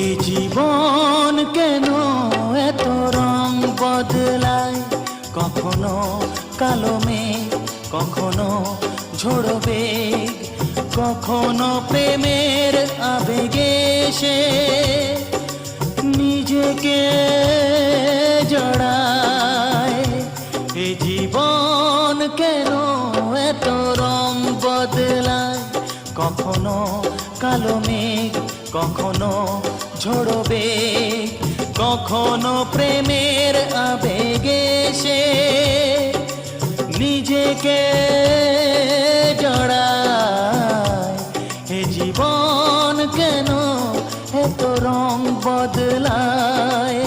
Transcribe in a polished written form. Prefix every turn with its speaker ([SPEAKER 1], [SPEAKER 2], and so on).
[SPEAKER 1] এ জীবন কেন এত রং বদলায়, কখনো কালো মেঘ, কখনো ঝোড়ো বেগ, কখনো প্রেমের আবেগে সে নিজেকে জড়ায়। এ জীবন কেন এত রং বদলায়, কখনো কালো মেঘ, কখনো ঝোড়ো বেগ, কখনো প্রেমের আবেগে সে নিজেকে জড়ায়। এ জীবন কেন এত রং বদলায়।